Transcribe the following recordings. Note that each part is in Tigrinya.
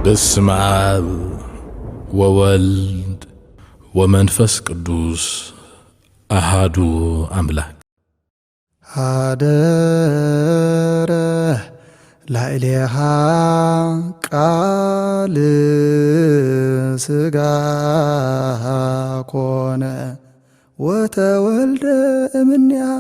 በስመ አብ ወወልድ ወመንፈስ ቅዱስ አሃዱ አምላክ። አደረ ላዕሌሃ ቃል ሥጋ ኮነ ወተወልደ እምኔሃ።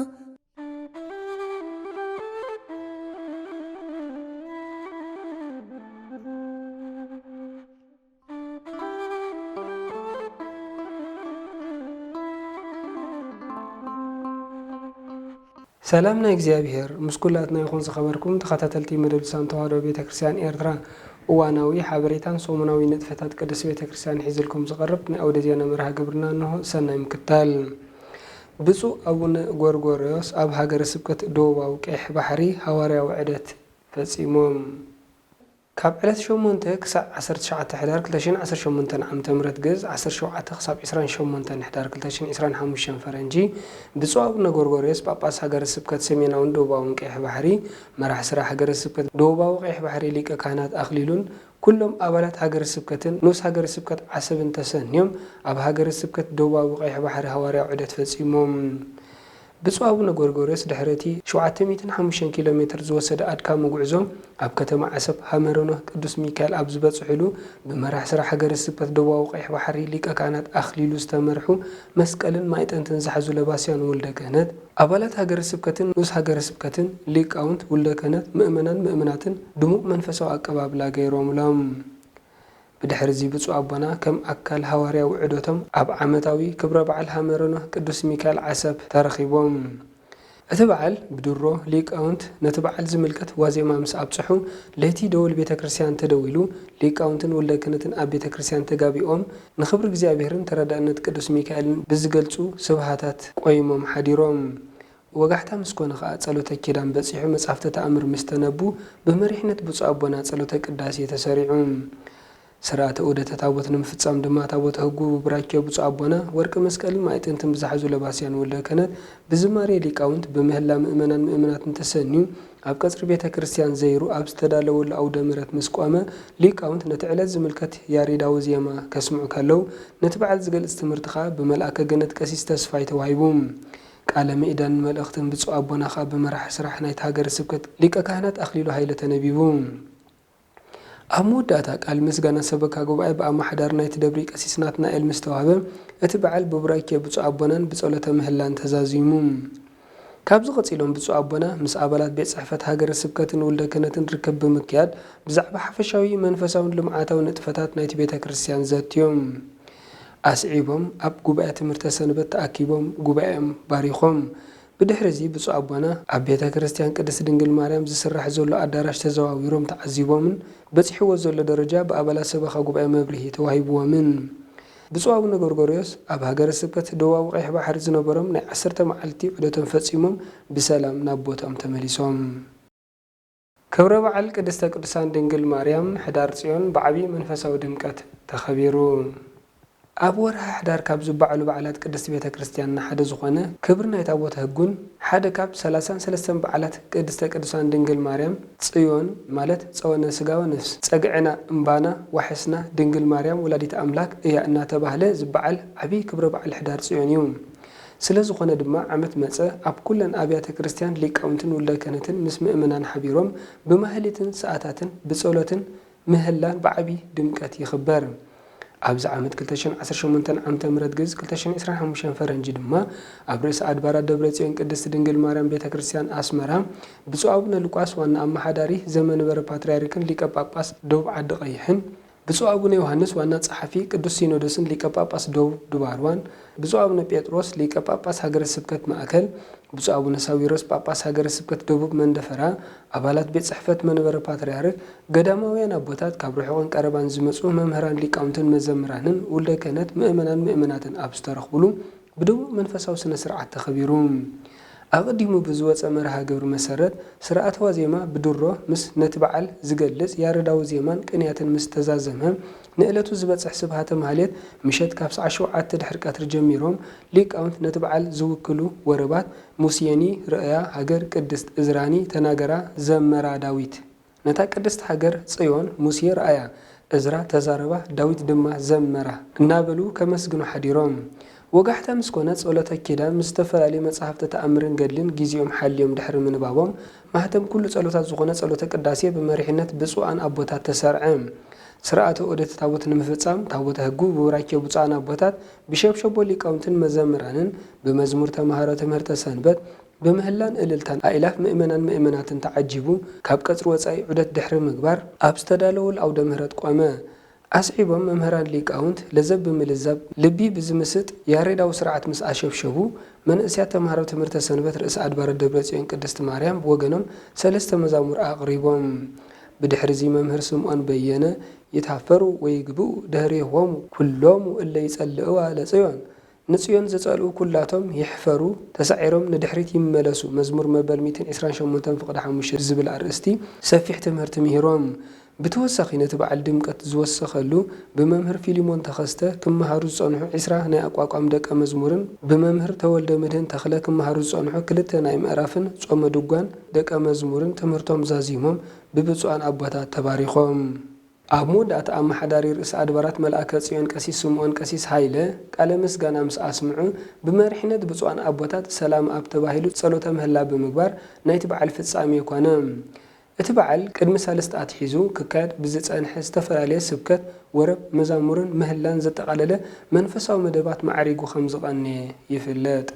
ሰላምና እግዚአብሔር ምስኩላትና ይኹን ዝኸበርኩም ተኸታተልቲ መደብ ልሳን ተዋህዶ ቤተክርስቲያን ኤርትራ እዋናዊ ሓበሬታን ሰሙናዊ ንጥፈታት ቅዱስ ቤተክርስቲያን ሒዝልኩም ዝቐርብ ናይ ኣውደ ዜና መርሃ ግብርና እንሆ። ሰናይ ምክታል። ብፁዕ ኣቡነ ጎርጎርዮስ ኣብ ሃገረ ስብከት ደቡባዊ ቀይሕ ባሕሪ ሃዋርያዊ ዑደት ፈፂሞም። ካብ ዕለት 8 ክሳብ 19 ሕዳር 2018 ዓ.ም ገዝ 17 ክሳብ 28 ሕዳር 2025 ፈረንጂ ብፁዕ ኣቡነ ጎርጎርዮስ ጳጳስ ሃገረ ስብከት ሰሜናውን ደቡባውን ቀይሕ ባሕሪ መራሒ ስራሕ ሃገረ ስብከት ደቡባዊ ቀይሕ ባሕሪ ሊቀ ካህናት ኣኽሊሉን ኩሎም ኣባላት ሃገረ ስብከትን ንኡስ ሃገረ ስብከት ዓሰብን ተሰንዮም ኣብ ሃገረ ስብከት ደቡባዊ ቀይሕ ባሕሪ ሃዋርያዊ ዑደት ፈፂሞም። ብፁዕ ኣቡነ ጎርጎርዮስ ድሕረቲ 705 ኪሎ ሜትር ዝወሰደ ኣድካሚ ጉዕዞ ኣብ ከተማ ዓሰብ ሃመረኖህ ቅዱስ ሚካኤል ኣብ ዝበፅሕሉ ብመራሒ ስራሕ ሃገረ ስብከት ደቡባዊ ቀይሕ ባሕሪ ሊቀ ካህናት ኣኽሊሉ ዝተመርሑ መስቀልን ማይጠንትን ዝሓዙ ለባስያን ወልደ ክህነት ኣባላት ሃገረ ስብከትን ንኡስ ሃገረ ስብከትን ሊቃውንት ወልደ ክህነት ምእመናትን ድሙቕ መንፈሳዊ ኣቀባብላ ገይሮምሎም። ብድሕሪ እዚ ብፁዕ ኣቦና ከም ኣካል ሃዋርያዊ ዑደቶም ኣብ ዓመታዊ ክብረ በዓል ሃመረኖህ ቅዱስ ሚካኤል ዓሰብ ተረኺቦም። እቲ በዓል ብድሮ ሊቃውንት ነቲ በዓል ዝምልከት ዋዜማ ምስ ኣብፅሑ ለይቲ ደወል ቤተ ክርስቲያን ተደዊሉ ሊቃውንትን ወልደ ክህነትን ኣብ ቤተ ክርስቲያን ተጋቢኦም ንክብሪ እግዚኣብሔርን ተረዳእነት ቅዱስ ሚካኤልን ብዝገልፁ ስብሃታት ቆይሞም ሓዲሮም። ወጋሕታ ምስ ኮነ ከዓ ጸሎተ ኪዳን በፂሑ መጻሕፍተ ተኣምር ምስ ተነቡ ብመሪሕነት ብፁዕ ኣቦና ጸሎተ ቅዳሴ ተሰሪዑ። ስርዓተ ዑደተ ታቦት ንምፍጻም ድማ ታቦተ ህጉ ብቡራኬ ብፁዕ ኣቦና ወርቂ መስቀልን ማይጠንትን ብዝሓዙ ለባስያን ወልደ ክህነት ብዝማሬ ሊቃውንት ብምህላ ምእመናትን ተሰንዩ ኣብ ቀጽሪ ቤተ ክርስቲያን ዘይሩ ኣብ ዝተዳለወሉ ኣውደ ምሕረት ምስ ቆመ ሊቃውንት ነቲ ዕለት ዝምልከት ያሬዳዊ ዜማ ከስምዑ ከለው ነቲ በዓል ዝገልጽ ትምህርቲ ከዓ ብመልኣከ ገነት ቀሲስ ተስፋይ ተዋሂቡ። ቃለ ምእዳን መልእኽትን ብፁዕ ኣቦና ከዓ ብመራሒ ስራሕ ናይቲ ሃገረ ስብከት ሊቀ ካህናት ኣኽሊሉ ሃይለ ተነቢቡ። ኣብ መወዳእታ ቃል ምስጋና ሰበካ ጉባኤ ብኣማሕዳር ናይቲ ደብሪ ቀሲስ ናትናኤል ምስ ተዋህበ እቲ በዓል ብቡራኬ ብፁዕ ኣቦናን ብጸሎተ ምህላን ተዛዚሙ። ካብዚ ቀፂሎም ብፁዕ ኣቦና ምስ ኣባላት ቤት ጽሕፈት ሃገረ ስብከትን ወልደ ክህነትን ርክብ ብምክያድ ብዛዕባ ሓፈሻዊ መንፈሳውን ልምዓታዊ ንጥፈታት ናይቲ ቤተ ክርስቲያን ዘትዮም ኣስዒቦም ኣብ ጉባኤ ትምህርተ ሰንበት ተኣኪቦም ጉባኤኦም ባሪኾም። ብድሕሪ እዚ ብፁዕ ኣቦና ኣብ ቤተ ክርስቲያን ቅድስት ድንግል ማርያም ዝስራሕ ዘሎ ኣዳራሽ ተዘዋዊሮም ተዓዚቦምን በፂሕዎ ዘሎ ደረጃ ብኣባላት ሰበኻ ጉባኤ መብርሂ ተዋሂብዎምን። ብፁዕ ኣቡነ ጎርጎርዮስ ኣብ ሃገረ ስብከት ደቡባዊ ቀይሕ ባሕሪ ዝነበሮም ናይ 10 መዓልቲ ዑደቶም ፈፂሞም ብሰላም ናብ ቦታኦም ተመሊሶም። ክብረ በዓል ቅድስተ ቅዱሳን ድንግል ማርያም ሕዳር ጽዮን ብዓብዪ መንፈሳዊ ድምቀት ተኸቢሩ። ኣብ ወርሃ ሕዳር ካብ ዝበዓሉ በዓላት ቅድስት ቤተ ክርስቲያንና ሓደ ዝኾነ ክብሪ ናይ ታቦተ ህጉን ሓደ ካብ 33 በዓላት ቅድስተ ቅዱሳን ድንግል ማርያም ጽዮን ማለት ፀወነ ስጋ ወነፍስ ፀግዕና እምባና ዋሕስና ድንግል ማርያም ወላዲት ኣምላክ እያ እናተባህለ ዝበዓል ዓብዪ ክብረ በዓል ሕዳር ጽዮን እዩ። ስለ ዝኾነ ድማ ዓመት መፀ ኣብ ኩለን ኣብያተ ክርስቲያን ሊቃውንትን ወልደ ክህነትን ምስ ምእመናን ሓቢሮም ብማህሌትን ሰዓታትን ብጸሎትን ምህላን ብዓብዪ ድምቀት ይኽበር። ኣብዚ ዓመት 2018 ዓ.ም ገዝ 2025 ፈረንጂ ድማ ኣብ ርእሲ ኣድባራት ደብረ ጽዮን ቅድስት ድንግል ማርያም ቤተ ክርስቲያን ኣስመራ ብፁዕ ኣቡነ ሉቃስ ዋና ኣመሓዳሪ ዘመንበረ ፓትርያርክን ሊቀ ጳጳስ ደቡብ ዓዲ ቀይሕን ብፁዕ ኣቡነ ዮሃንስ ዋና ጸሓፊ ቅዱስ ሲኖዶስን ሊቀ ጳጳስ ደቡብ ዱባርዋን ብፁዕ ኣቡነ ጴጥሮስ ሊቀ ጳጳስ ሃገረ ስብከት ማእከል ብፁዕ ኣቡነ ሳዊሮስ ጳጳስ ሃገረ ስብከት ደቡብ መንደፈራ ኣባላት ቤት ጽሕፈት መንበረ ፓትርያርክ ገዳማውያን ኣቦታት ካብ ርሑቕን ቀረባን ዝመፁ መምህራን ሊቃውንትን መዘምራንን ወልደ ክህነት ምእመናትን ኣብ ዝተረኽብሉ ብድሙቕ መንፈሳዊ ስነ ስርዓት ተኸቢሩ። ኣቐዲሙ ብዝወፀ መርሃ ግብሪ መሰረት ስርዓተ ዋዜማ ብድሮ ምስ ነቲ በዓል ዝገልጽ ያሬዳዊ ዜማን ቅንያትን ምስ ተዛዘመ ንዕለቱ ዝበፅሕ ስብሃተ ማህሌት ምሸት ካብ 7 ድሕሪ ቀትሪ ጀሚሮም ሊቃውንት ነቲ በዓል ዝውክሉ ወረባት ሙስየኒ ርእያ ሃገር ቅድስት እዝራኒ ተናገራ ዘመራ ዳዊት ነታ ቅድስት ሃገር ጽዮን ሙሴ ርእያ እዝራ ተዛረባ ዳዊት ድማ ዘመራ እናበሉ ከመስግኑ ሓዲሮም ወጋሕታ ምስኮነ ጸሎተ ኪዳን ምስተፈላለዩ መጽሐፍተ ተኣምርን ገድልን ግዚኦም ሓልዮም ድሕሪ ምንባቦም ማህተም ኩሉ ጸሎታት ዝኾነ ጸሎተ ቅዳሴ በመሪሕነት ብፁዓን አቦታት ተሰርዐ ስርዓተ ዑደት ታቦት ንምፍጻም ታቦተ ሕጉ ብውራኬ ብፁዓን አቦታት ብሸብሸቦ ሊቃውንትን መዘምራንን በመዝሙር ተማሃሮ ትምህርተ ሰንበት በምህላን እልልታን አእላፍ ምእመናትን ተዓጂቡ ካብ ቀጽሪ ወጻኢ ዑደት ድሕሪ ምግባር ኣብ ዝተዳለወል አውደ ምህረት ቆመ አስዒቦም መምህራን ሊቃውንት ለዘብ ብምልዛብ ልቢ ብዝምስጥ ያሬዳዊ ስርዓት ምስ አሸብሸቡ መንእስያት ተማሃሮ ትምህርተ ሰንበት ርእሰ አድባራት ደብረጽዮን ቅድስት ማርያም ወገኖም ሰለስተ መዛሙር አቅሪቦም بدحرز ممهر سمعان بينا يتحفروا ويقبوا دهريهم كلهم اللي يسألوا على صيون نصيون زسألوا كلاتهم يحفروا تسعيرهم ندحريت يملسوا مزمور مبال 228 فقد حمش زبل أرستي سفيح تمهر تمهيرهم بتوسخي نتبع الدمكة زوسخلو بممهر فيليمون تخسته كم هاروز صنحو عسرة هنا أقواقام دك مزمورن بممهر تولد مدهن تخلا كم هاروز صنحو كلتا نايم أرافن صوم دوغان دك مزمورن تمهرتهم زازيمهم ببصوان أبواتات تباريخهم أمود أتأم حداري رئيس أدبارات ملائكة صيون كسيس سمعون كسيس هايلة قال مسغانا مس أسمعو بمرحنة بصوان أبواتات سلام أب تباهلو تصلوتهم هلا بمقبار نايتبع الفتصامي يكونام اتبعل قدم سالست اتحيزو ككاد بزصنح استفراليه سبكت ورب مزامورن مهلان زتقالله منفساو مدبات معريغو خمزقني يفلط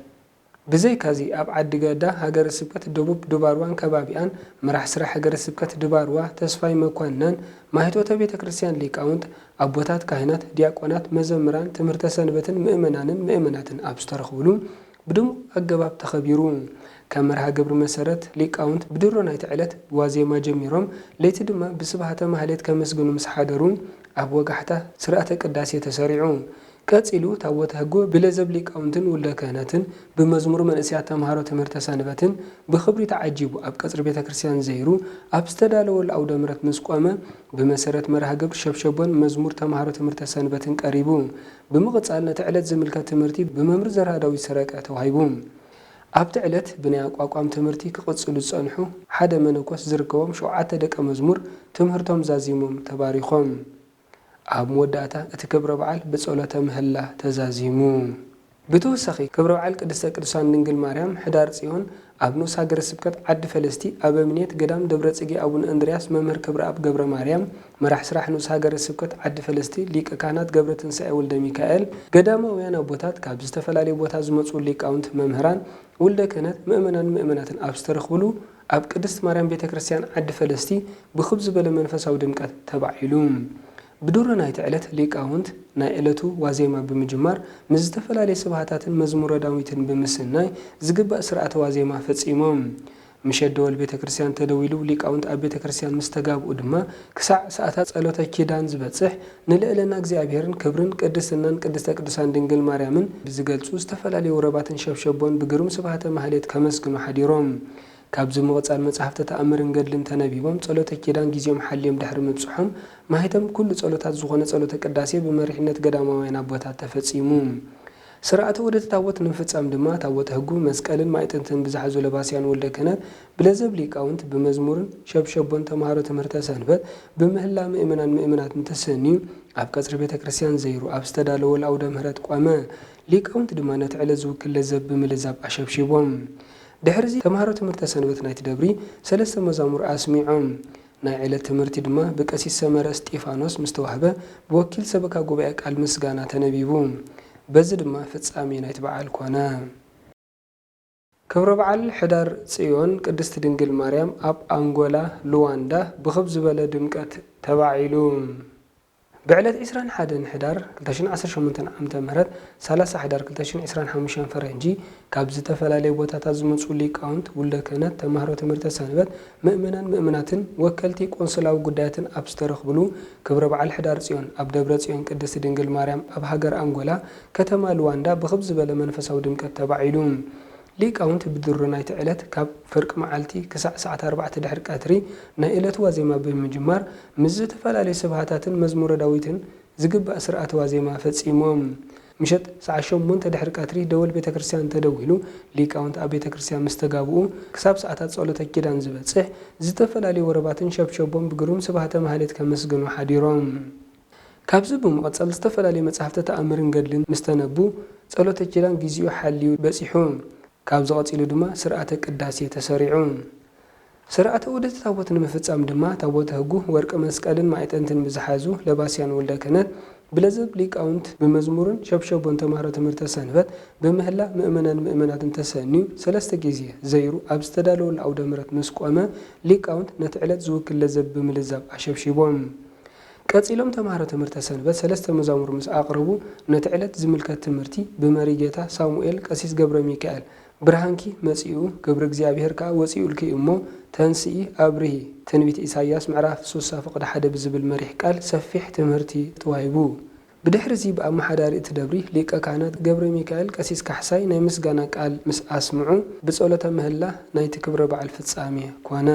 بزي كازي اب عدغدا هاجر سبكت دبوب دباروان كبابيان مرح سرا هاجر سبكت دباروا تسفاي مكونن ماهيتوته بيت كريستيان ليقاونت ابوታት ካህናት ዲያቆናት መዘምራን ትምህርተ ሰንበትን ምእመናትን አብስተረخبሉ بدم أجابب تخبيرون كمرها قبر مسرت ليقاونت بدرون يتعلت وازي ما جميرهم ليتدما بسبحة مهلت كمسجون مسحادرون أبو قحته سرعة قداسية تسارعون كاتسيلو تاوت هجو بلزب ليقاونتن ولا كهنتن بمزمور من أسيات تمهارو تمرت سنبتن بخبري تعجبوا أب كسر بيت كريستيان زيرو أبستدالو الأود مرت مسقامة بمسرت مرها قبر شبشبون مزمور تمهارو تمرت سنبتن قريبون بمقصالنا تعلت زملكات تمرتي بممر زرهادوي سرقة توهيبون أب تعلت بني أقوام تمرتي كقصلو صنحو حدا منكوس زركوم شوعات دك مزمور تمهرتهم زازيموم تباريخهم أب موداتا اتكبر بعل بصولته مهلا تزازيمو بتوسخي كبر بعل قدسه قدسان دنگل مريم حدار صيون ابنو ساغر سبكت عد فلسطي ابمنيت قدام دبرصغي ابون اندرياس ممر كبر اب قبر مريم مرح سراح نو ساغر سبكت عد فلسطي ليق كانات قبر تنساء ولد ميكائيل قدامو ويانا بوتات كاب استفلالي بوتا زمصو ليقاونت ممهران ولد كانت مؤمناتن ابسترخبلو اب قدست مريم بيت كريستيان عد فلسطي بخبز بل منفساو دمقت تبعيلوم بدورنا يتعلت ليقاونت نايلتو وازيما بمجمار مزتفلالي سبحاتاتن مزمور داويتن بمسناي زغبا سرعه وازيما فصيمم مشدول بيت كريستيان تدويلو ليقاونت اب بيت كريستيان مستغابو دما كسع ساعات صلوته كيدان زبصح نلئلنا እግዚአብሔርን ክብርን ቅድስናን ቅድስተ ቅዱሳን ድንግል ማርያምን ብዝገልጹ ዝተፈላልዩ ወረባትን ሸብሸቦን በግሩም ስብሐተ ማህሌት ከመስግኑ ሐዲሮም ካብ ዝመቕጻል መጽሐፍተ ተኣምርን ገድልን ተነቢቦም ጸሎተ ኪዳን ግዚኦም ሓልዮም ድሕሪ ምብጽሖም ማህተም ኩሉ ጸሎታት ዝኾነ ጸሎተ ቅዳሴ በመሪሕነት ገዳማውያን አቦታት ተፈጺሙ ስርዓተ ወደ ታቦት ንፍጻም ድማ ታቦት ሕጉ መስቀልን ማይጥንትን ብዛሕዙ ለባስያን ወልደ ክህነት ብለዘብ ሊቃውንት በመዝሙርን ሸብሸቦን ተማሃሮ ትምህርተ ሰንበት በምህላ ምእመናትን ተሰኒ ኣብ ቀጽሪ ቤተ ክርስቲያን ዘይሩ ኣብ ዝተዳለወ አውደ ምህረት ቆመ ሊቃውንት ድማ ነቲ ዕለት ዝውክል ለዘብ ብምልዛብ አሸብሽቦም دحرزي تمهارو تمرت سنبت نايت دبري سلسة مزامور أسمعهم ناي علة تمرتي دما بكاسي سمرة ستيفانوس مستوحبة بوكيل سبكا قبعك المسقانة تنبيبون بزد ما فتسامي نايت بعال كوانا كبر بعال حدار سيون قدست دنجل مريم أب أنغولا لواندا بخبز بلد مكات تباعيلون بعلت إسران حدن حدار كلتاشن 18 عام تمهرت 30 حدار كلتاشن 25 فرنجي كابز تفلالي بوتاتا زمصو ليقاونت ولده كهنت تمهارو تمرت سنبت مؤمناتن وكلتي قنصلاو ጉዳያትን አብስተረخبሉ ክብረ በዓል حدار ጽዮን አብ ደብረ ጽዮን ቅድስት ድንግል ማርያም አብ ሀገር አንጎላ ከተማ ሉዋንዳ በخبز በለ መንፈሳው ድምቀት ተባዒሉ ليقاونت بدرنا يتعلت كاب فرق معالتي كساع ساعة 4 دحر قاتري نايلت وازيما بمجمار مزت فلالي سبحاتاتن مزمور داويتن زغب اسرعه وازيما فصيموم مشت ساعه 8 دحر قاتري دول بيت كريستيان تدويلو ليقاونت اب بيت كريستيان مستغابو كساب ساعات صلوته كيدان زبصح زتفلالي ورباتن شبشبون بغروم سبحاته مهلت كمسغنو حديروم ካብዚ ብምቕፀል ዝተፈላለዩ መጽሓፍቲ ተኣምርን ገድልን ምስተነቡ ጸሎተ ኪዳን ግዚኡ ሓልዩ በጺሑ ካብዚ ቀጺሉ ድማ ስርዓተ ቅዳሴ ተሰሪዑ ስርዓተ ዑደት ታቦት ንምፍጻም ድማ ታቦተ ሕጉ ወርቂ መስቀልን ማዕጠንትን ብዝሓዙ ለባስያን ወልደ ክህነት ብለዘብ ሊቃውንት በመዝሙርን ሸብሸቦን ተማሃሮ ትምህርተ ሰንበት በምህላ ምእመናትን ተሰንዩ 3 ጊዜ ዘይሩ ኣብ ዝተዳለወሉ አውደ ምሕረት ምስ ቆመ ሊቃውንት ነቲ ዕለት ዝውክል ለዘብ ብምልዛብ አሸብሽቦም ቀጺሎም ተማሃሮ ትምህርተ ሰንበት 3 መዛሙር ምስ አቅርቡ ነቲ ዕለት ዝምልከት ትምህርቲ በመሪ ጌታ ሳሙኤል ቀሲስ ገብረ ሚካኤል ብርሃንኪ መጺኡ ገብረ እግዚአብሔር ካ ወጺኡልኪ እሞ ተንስኢ አብርሂ ትንቢት ኢሳይያስ ምዕራፍ 3:1 ብዝብል መሪሕ ቃል ሰፊሕ ትምህርቲ ተዋሂቡ ብድሕሪዚ ብኣመሓዳሪ እቲ ደብሪ ሊቀ ካህናት ገብረ ሚካኤል ቀሲስ ካሕሳይ ናይ ምስጋና ቃል ምስ ኣስምዑ ብጸሎተ ምህላ ናይቲ ክብረ በዓል ፍጻሜ ኮነ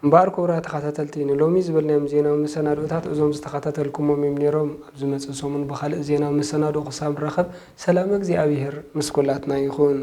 እምበር ክቡራ ተኸታተልቲ ሎሚ ዝበልናዮም ዜናዊ መሰናዶታት እዞም ዝተኸታተልኩሞም እዮም ነይሮም ኣብ ዝመጽእ ሰሙን ብኻልእ ዜናዊ መሰናዶ ክሳብ ንረኸብ ሰላም እግዚአብሔር ምስ ኩላትና ይኹን